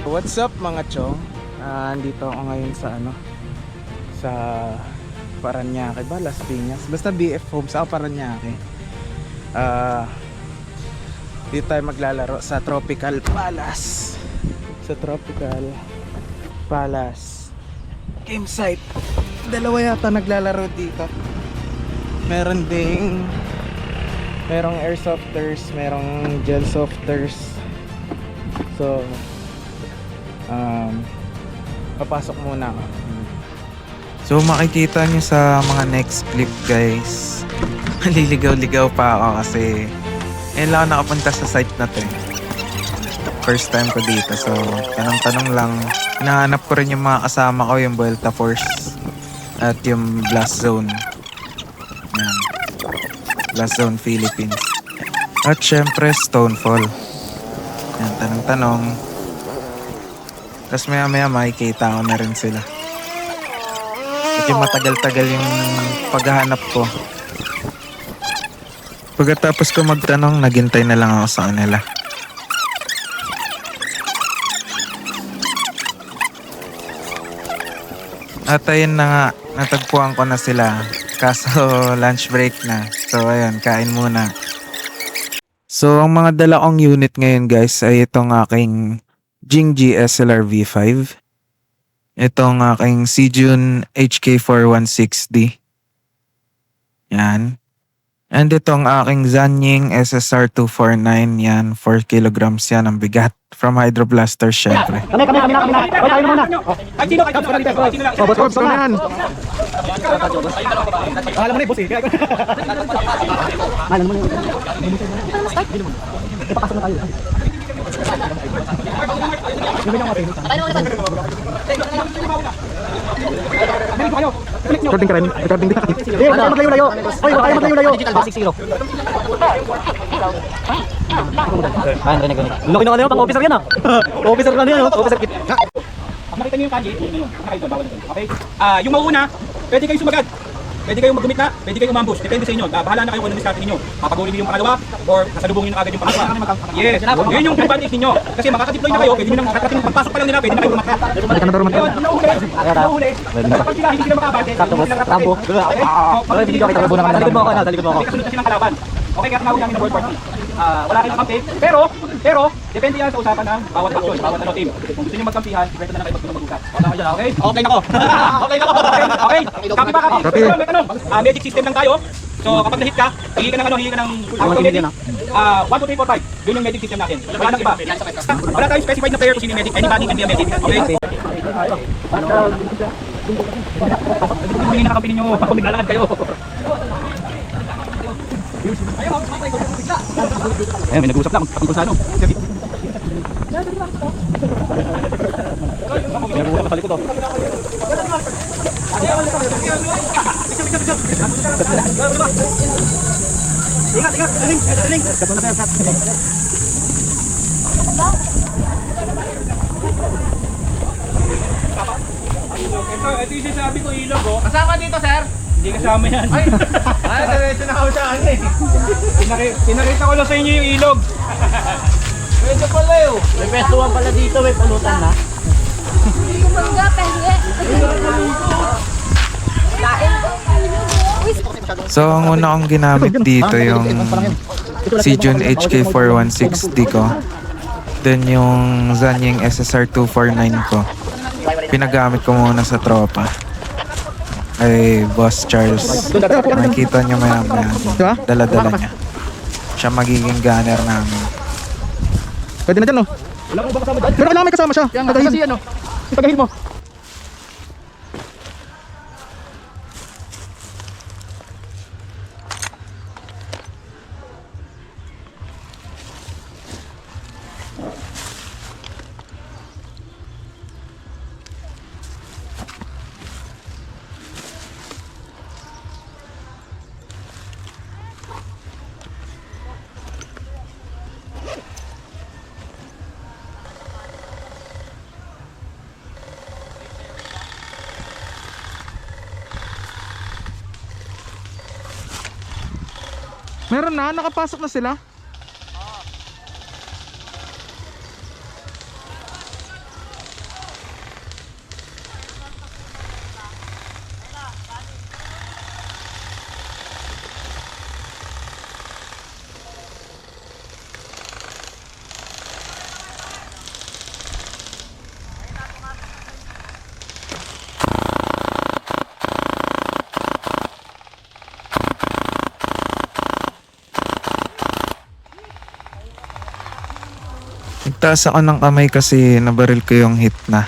What's up mga chong? Andito ako ngayon sa sa Paranaque ba? Las Piñas. Basta BF Homes ako Paranaque. Dito tayo maglalaro sa Tropical Palace. Sa Tropical Palace game site. Dalawa yata naglalaro dito. Merong airsofters, merong gel softers. So papasok muna ako. So makikita nyo sa mga next clip guys, maliligaw-ligaw pa ako kasi ngayon lang ako nakapunta sa site na to. First time ko dito, so tanong-tanong lang. Hinahanap ko rin yung mga kasama ko, yung Vuelta Force at yung Blast Zone. Yan. Blast Zone Philippines. At syempre Stonefall. Yan, tanong-tanong. Tapos maya makikita ko na rin sila. Medyo matagal-tagal yung paghahanap ko. Pagkatapos ko magtanong, naghintay na lang ako sa kanila. At ayun na nga, natagpuan ko na sila. Kaso lunch break na. So ayun, kain muna. So ang mga dala kong unit ngayon guys ay itong aking Jingji SLR V5. Itong aking Sijun HK416D. Yan. And itong aking Zanying SSR249. Yan, 4 kilograms yan ang bigat. From Hydro Blaster syempre. Kami na. Hoy, tayo na muna. Ay, sino kayo? Oh, boss, kami yan. Alam mo na, boss eh. Alam mo na. Papasok na tayo. Recording ka rin. Recording din. Huwag tayo maglayo-layo. Hoy, huwag tayo maglayo-layo. Digital 260. Paano rin nagano? Laki na kanina, pang officer yan ah. Officer ka na yan, officer kit. Nakita niyo yung kanji? Okay? Yung mauuna, pwede kayo sumagat. Pwede kayong maggumit na, pwede kayong umambush. Depende sa inyo. Bahala na kayo kung ano diskarte ninyo. Papagulin niyo yung pangalawa or sasalubungin na agad yung pangalawa. Yes. Yun yung advantage ninyo. Kasi makaka-deploy na kayo, pwede niyo nang pagpasok pa lang nila, pwede na kayo lumakad. Balik ka na doon. Nauhuli. Kapag sila hindi sila makabate, Tapos, Rambo. Ay, hindi ko kita talubo na kami. Talikod mo ako na, talikod mo ako. kasunod kasi ng kalaban. Okay, kaya tinawag namin ng world party. Wala kayong kampi. Pero, depende yan sa usapan ng bawat faction, bawat team. Kung gusto niyo magkampihan, pwede na lang kayo mag-usap. Okay? Okay na ako. Okay na ako. Okay. Copy ba, copy? Copy. May tanong. Magic system lang tayo. So, kapag na-hit ka, hingi ka ng hingi ka ng 1, 2, 3, 4, 5. Yun yung magic system natin. Wala nang iba. Wala tayong specified na player kung sino yung magic. Anybody can be a magic. Okay? Hindi na kakampi ninyo. Ako maglalakad kayo. Eh, may nag-uusap lang. Patungkol sa ano? May nag-uusap sa likod oh. Ingat. Daling. Ito yung sinasabi ko ilog oh. Kasama dito, sir? Hindi kasama yan. Ay, diretso na ako sa ano eh. Pinakita ko lang sa inyo yung ilog. Medyo pala yun. May pestuhan pala dito, may palutan na. Hindi ko mangga, penge. Lain ko. So ang una kong ginamit dito yung Sijun HK416D ko. Then yung Zanying SSR249 ko. Pinagamit ko muna sa tropa. Ay Boss Charles. Makikita nyo maya-maya. Dala-dala niya. Siya magiging gunner namin. Pwede na dyan no? Pero kailangan may kasama siya. Kasi ano? Pagahil mo. Meron na, nakapasok na sila. Nagtaas ako ng kamay kasi nabaril ko yung hit na.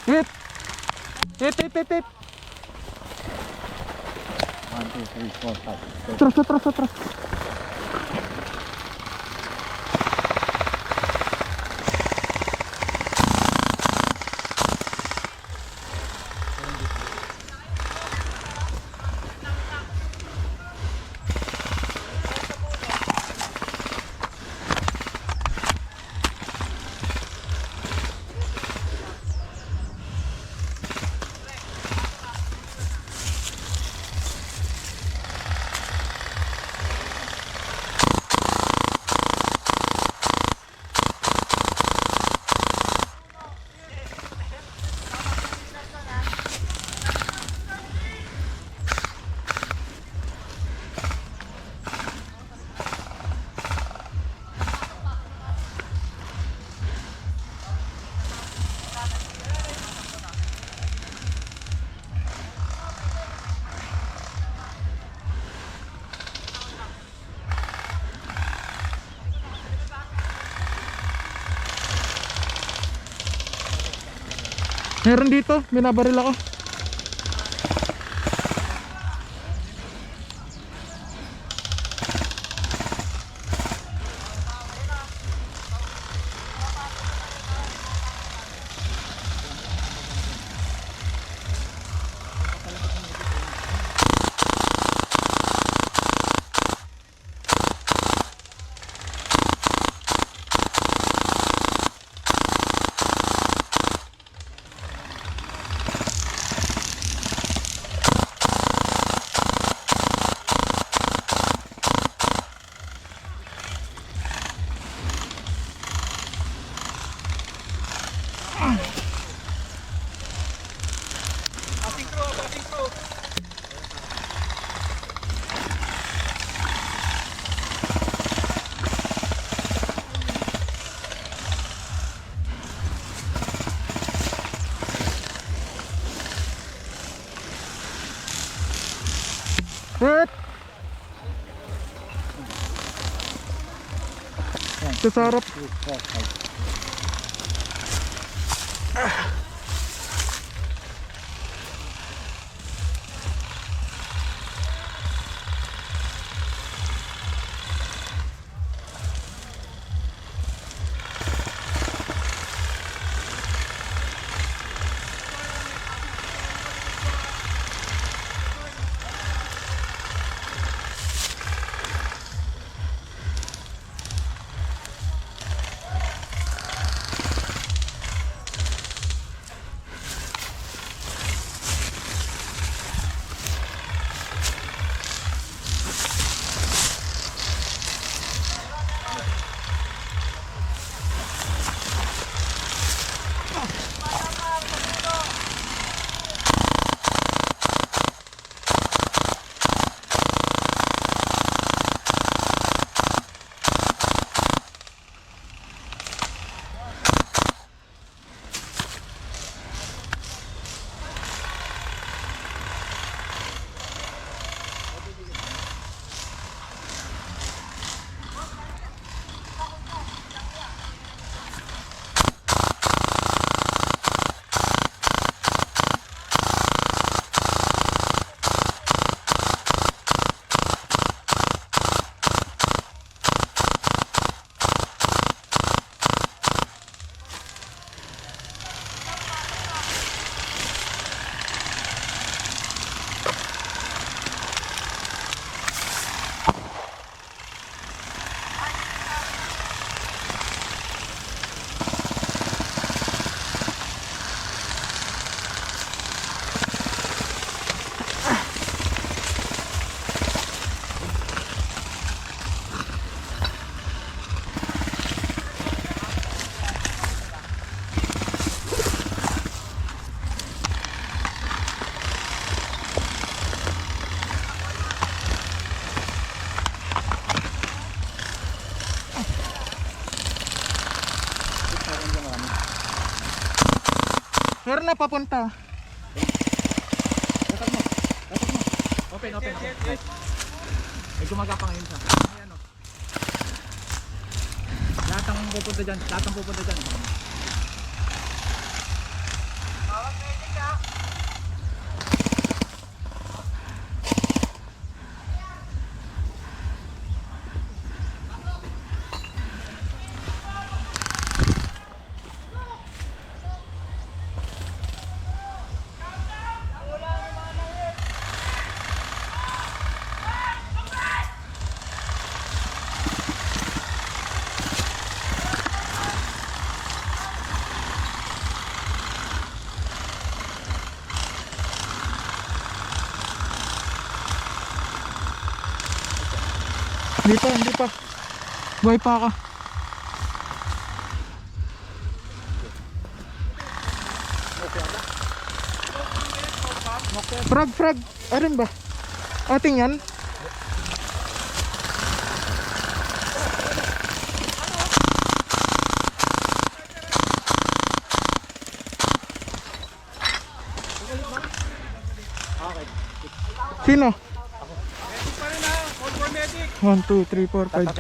Hit! Hit, hit, hit, hit! 1, 2, 3, 4, 5. Atras, atras, atras. Meron dito, binabaril ako. Hit! Sa harap. 2, 4, 5. Meron na papunta. Open. Nice. May gumagapa ngayon siya. Ayan o. Lahat ang pupunta dyan. Hindi pa. Buhay pa ako. Frag. Arin ba? Ating yan? Sino? 1, 2, 3, 4, 5.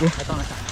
Ito na siya.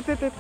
Tit.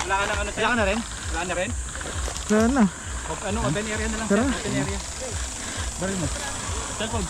Wala ka na Kaya ka na rin? Wala na rin? Sana. Open area na lang. Tara. Open area. Baril mo. Cellphone.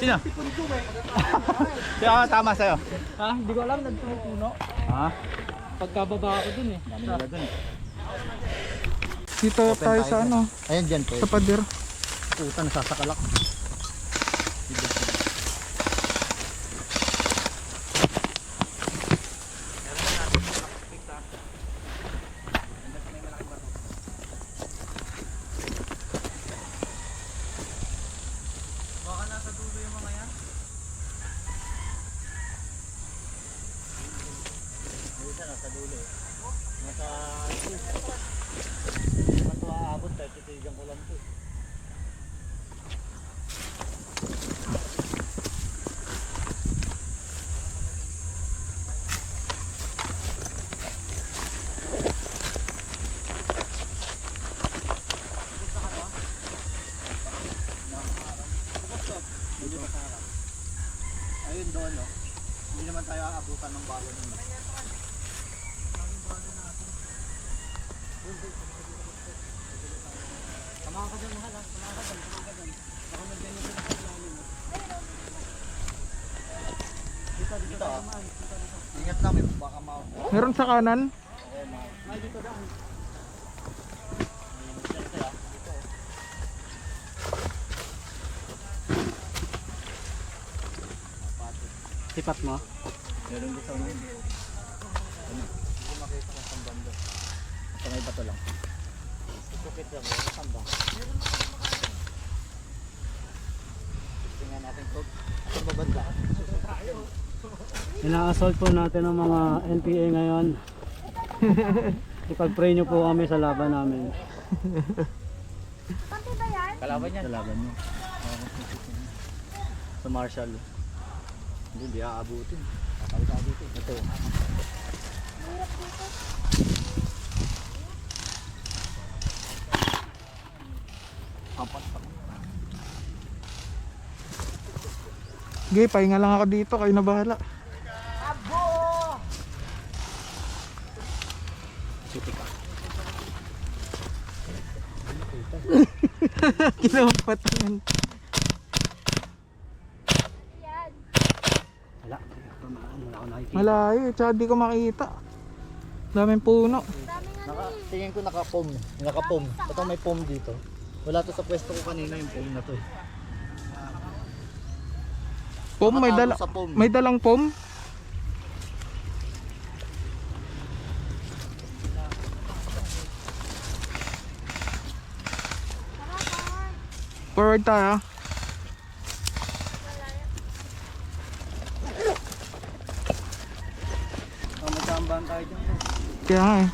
Sino? Kaya tama sa'yo. Ha? Hindi ko alam, nagpuno. Ha? Pagkababa ako dun eh. Dami nila dun eh. Dito tayo sa ano, Ayan dyan sa pader. Puta, nasasakalak. Ayun doon, no? Hindi naman tayo aabutan ng balon nun. Samahan ka dyan, mahal, ha? Samahan ka dyan. Baka magyan yung pinakailalim, ha? Dito, ingat namin, baka Meron sa kanan. Sipat mo? meron dito na. Hindi makita ng sambando. Sa may bato lang. Sukit lang, yung samba. Tingnan natin kung ang babanda. Ina-assault po natin ang mga NPA ngayon. Ipag-pray nyo po kami sa laban namin. Pati ba yan? Kalaban niya. Kalaban niya. Sa Marshall. Hindi aabutin. Aabutin. Ito. Hirap dito. Apat pa. Sige, pahinga lang ako dito. Kayo na bahala. Kinapatan. Yan. Wala. Wala ako nakikita. Malayo, tsaka di ko makita. Daming puno. Daming Tingin ko naka-foam. Naka-foam. Ito may foam dito. Wala to sa pwesto ko kanina yung foam na to eh. Pom, Nakatago sa pom. may dalang pom. Forward tayo. Magkambahan tayo dyan. Kaya nga eh.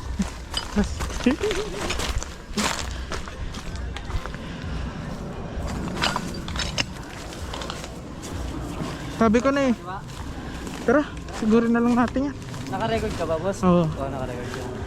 Sabi ko na eh. Tara, siguro na lang natin yan. Naka-record ka ba, boss? Oo. Oo, naka-record ka.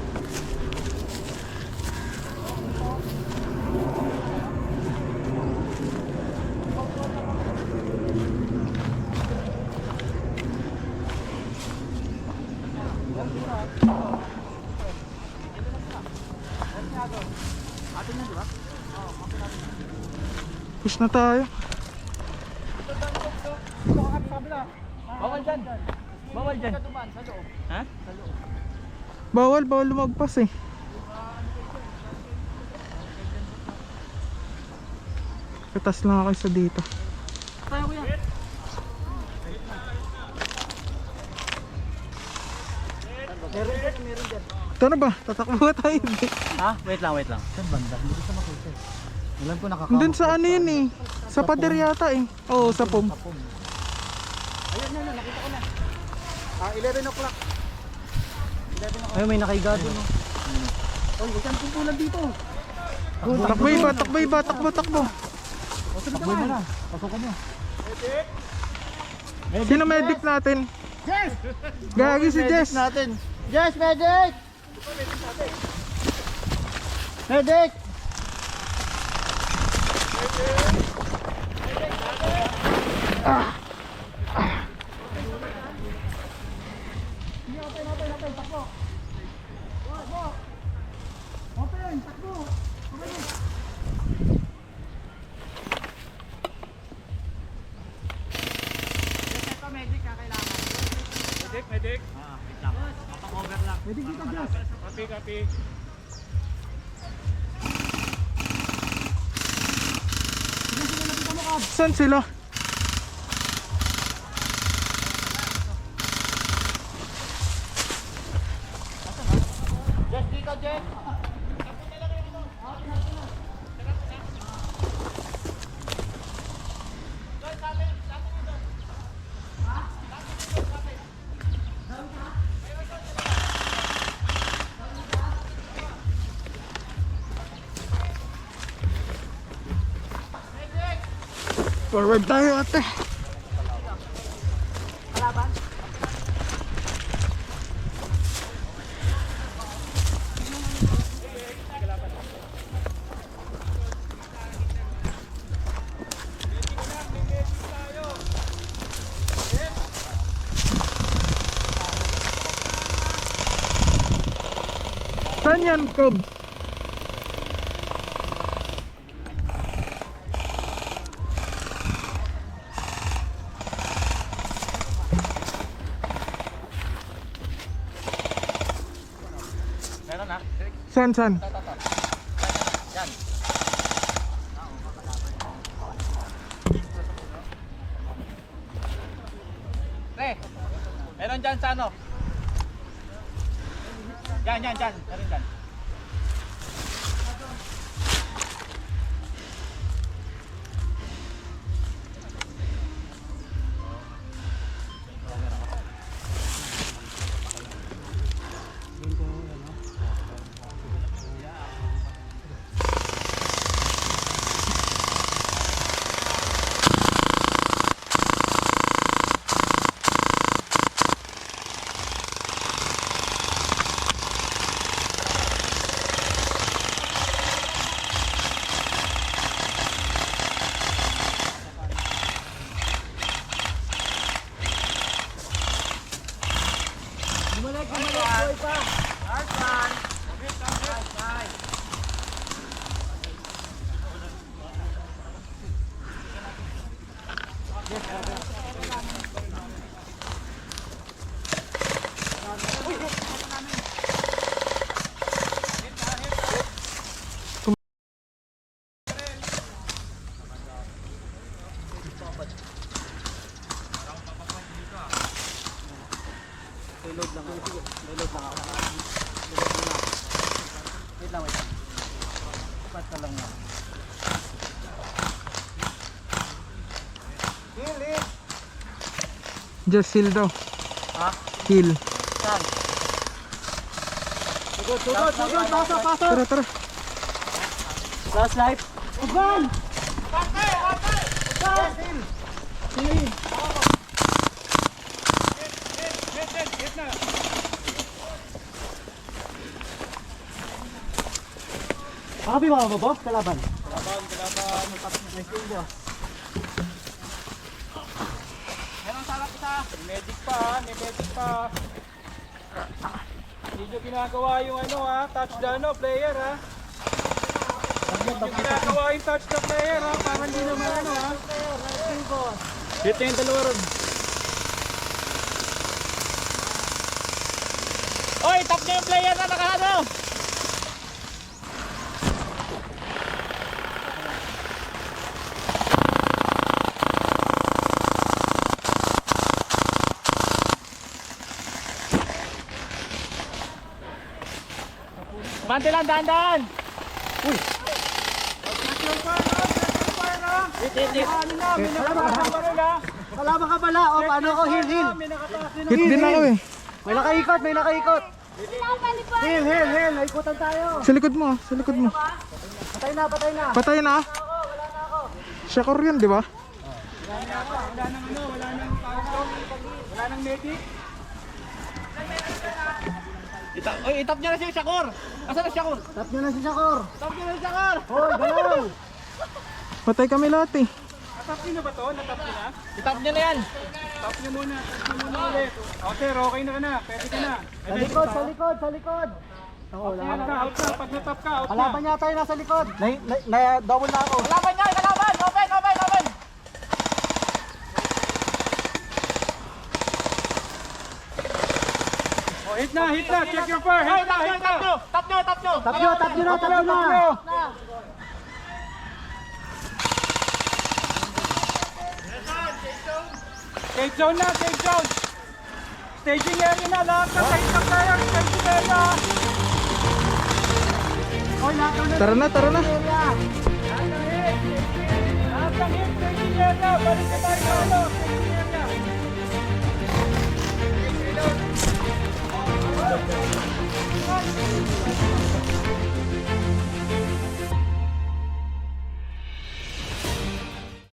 Push na tayo. Bawal dyan. Bawal dyan. Ha? Bawal lumagpas eh. Katas lang ako sa dito. Tayo kuya. Ito na ba? Tatakbo ba tayo? Ha? Wait lang, wait lang. Saan banda? Hindi ko siya makita. Alam ko nakakama. Doon sa ano yun eh. Sa pader yata eh. Oo, sa pom. Ayun na, nakita ko na. 11 o'clock. Ay, may nakahiga doon. No? Oh, isang kumpulan dito. Takbo iba. Takbo. Takboy mo na. Pasukan mo. Sino medic natin? Jess! Gagi si Jess. natin. Jess, medic! Medic! Saan sila? Jess, dito, Jess! Forward tayo ate. Saan yan, Cobb? Meron na. Saan? Pre, meron dyan sa ano? Yan. Meron dyan. Just heal daw. Ha? Heal. Saan? Sugod. Pasok. Tara. Last life. Ugan! Makabi mo boss? Kalaban. Meron sarap isa. May medic pa. Hindi nyo ginagawa yung touchdown player ha. Hindi nyo ginagawa yung touchdown player ha. Para hindi naman Dito yung dalawa ron. Oy, tap nyo yung player na nakaano. Bante lang, dahan-dahan! Uy! Kalaban ka pala. O, paano ko? Heal. Hit din ako eh. May nakaikot. Kailangan pa. Heal. Naikutan tayo. Sa likod mo. Patay na. Patay na. Shakor yan, di ba? Wala nang medic. Itap niya na si Shakor. Asan na Shakor? Tap niya na si Shakor. Hoy, galaw. Patay kami lahat eh. Natap nyo na ba to? Natap nyo na? Itap niya na yan. Tap nyo muna ulit. O sir, okay na ka na. Pwede ka na. Sa likod. Out na. Pag natap ka, out na. Kalaban niya tayo nasa likod. Double na ako. Kalaban niya, kalaban! Open! Oh, hit na! Check your fire! Hit na! Tap nyo! Tap nyo na. Safe zone na! Staging area na! Lahat na sa hitap tayo! Staging area! Tara na. Lahat ng hit! Staging area! Balik na tayo!